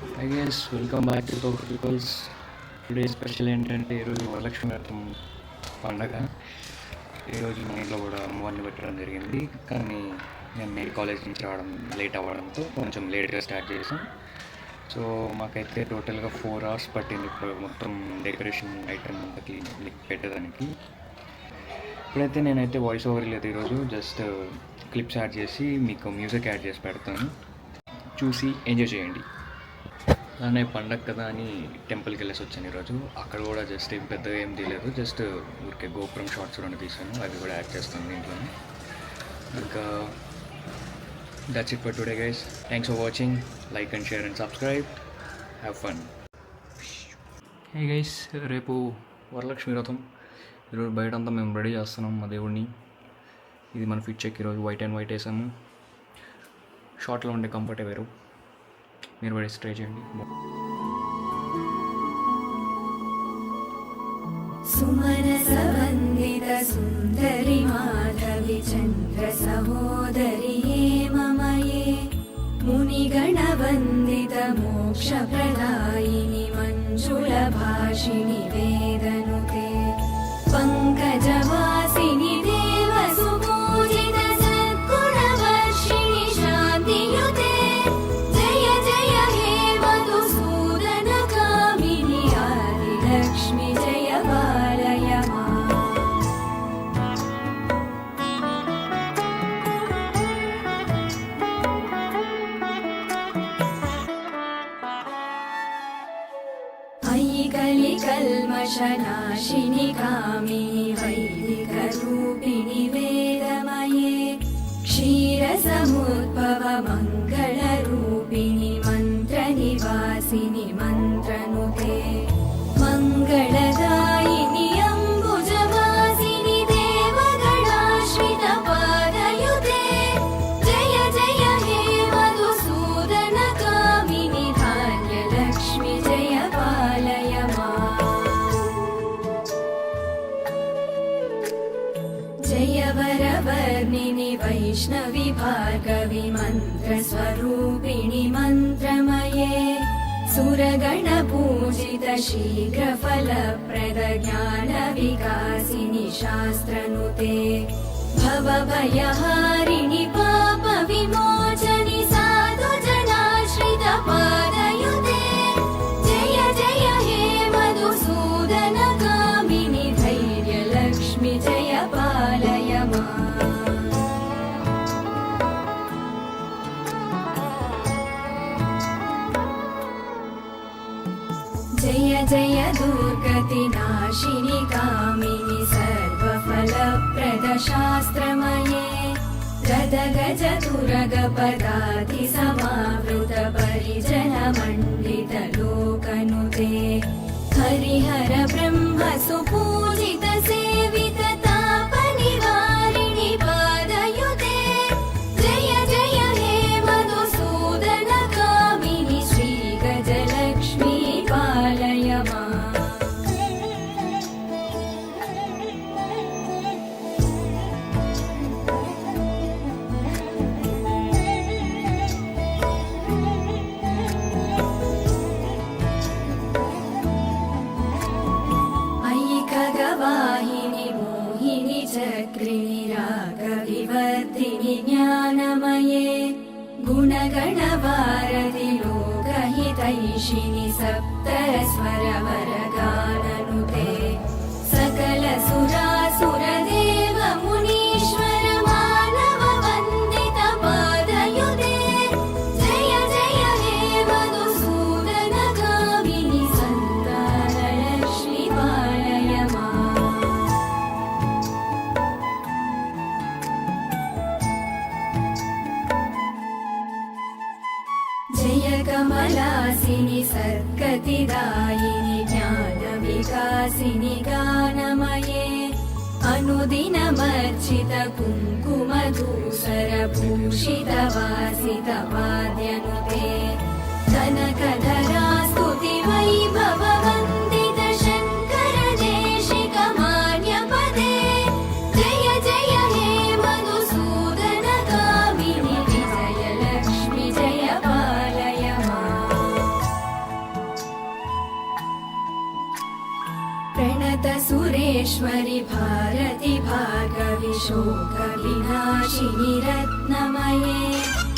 I guess welcome back to power peoples. Today special ఏంటంటే ఈరోజు వరలక్ష్మి వ్రతం పండగ. ఈరోజు మా ఇంట్లో కూడా అమ్మవారిని పెట్టడం జరిగింది. కానీ నేను కాలేజ్ నుంచి రావడం లేట్ అవ్వడంతో కొంచెం లేట్గా స్టార్ట్ చేసాం. సో మాకైతే టోటల్గా 4 hours పట్టింది ఇప్పుడు మొత్తం డెకరేషన్ ఐటమ్ అంతా పెట్టడానికి. ఇప్పుడైతే నేనైతే వాయిస్ ఓవర్ లేదు, ఈరోజు జస్ట్ క్లిప్స్ యాడ్ చేసి మీకు మ్యూజిక్ యాడ్ చేసి పెడతాను, చూసి ఎంజాయ్ చేయండి. అలానే పండగ కదా అని టెంపుల్కి వెళ్ళేసి వచ్చాను ఈరోజు. అక్కడ కూడా జస్ట్ ఏం పెద్దగా ఏం తీయలేదు, జస్ట్ ఊరికే గోపురం షార్ట్స్ కూడా తీసాను, అవి కూడా యాడ్ చేస్తాను దీంట్లోనే. ఇంకా that's it for today guys. Thanks for watching. Like and share and subscribe. Have fun. Hey guys, రేపు వరలక్ష్మి వ్రతం. ఈరోజు బయటంతా మేము రెడీ చేస్తున్నాం మా దేవుడిని. ఇది మన ఫిట్ చెక్. ఈరోజు వైట్ అండ్ వైట్ వేసాము. షార్ట్లో ఉండే కంఫర్టే వేరు, మీరు పడేసి ట్రై చేయండి. సుమనసవందిత సుందరి మాధవి చంద్ర సహోదరి మమయే మునిగణవందిత మోక్ష ప్రదాయిని మంజుళ భాషిణి వేదనుతే పంకజవాసిని దేవ సుపూజిత సద్గుణవర్షిణి శాంతియుతే జయ జయ హే మధుసూదన కామిని ఆదిలక్ష్మి జయ పాలయ అయి కలి కల్మషనాశిని కామిని వైదిక రూపిణి వేదమయే క్షీరసముద్భవ మంగళ రూపిణి మంత్ర నివాసిని మంత్రనుతే మంగళదాయిని అంబుజవాసిని దేవగణాశ్రిత పాదయుతే జయ జయ హే మధుసూదన కామిని ధాన్యలక్ష్మి జయ పాలయ జయ వరవర్ణిని వైష్ణవి భార్గవి మంత్రస్వరూపిణి మంత్రమయే సురగణ పూజిత శీఘ్ర ఫలప్రద జ్ఞాన వికాసిని శాస్త్రనుతే భవభయహారిణి పాప విమోచని సాధు జనాశ్రిత పాదయుతే జయ జయ హే మధుసూదన కామిని ధైర్యలక్ష్మి జయ పాలయ మా జయ జయ దుర్గతి నాశిని కామిని సర్వఫలప్రద శాస్త్రమయే గద గజ తురగ పదాతి సమావృత పరిజన మండిత లోకనుతే హరిహర బ్రహ్మ సుపూజిత సేవిత తాప నివారిణి పాదయుతే జయ జయ హే మధుసూదన కామిని శ్రీ గజలక్ష్మీ పాలయ మా అయి ఖగవాహిని మోహిని చక్రిణి రాగవివర్ధిని జ్ఞానమయే గుణగణవారధి లోకహితైషిణి సప్తస్వర వరగాననుతే సకల సురాసుర దేవ మునీశ్వర మానవ వందిత పాదయుతే జయ జయ హే మధుసూదన కామిని సంతాన లక్ష్మి పాలయ మా జయ కమలాసిని సద్గతిదాయిని జ్ఞాన వికాసిని గానమయే అనుదినమర్చిత కుంకుమధూసర భూషిత వాసిత వాద్యనుతే కనకధరా స్తుతి వైభవ వందిత శంకర దేశిక మాన్యపదే జయ జయ హే మధుసూదన కామిని విజయలక్ష్మి జయ పాలయ మా प्रणतसुरेश्वरि भारति भार्गवि शोकविनाशिनि रत्नमये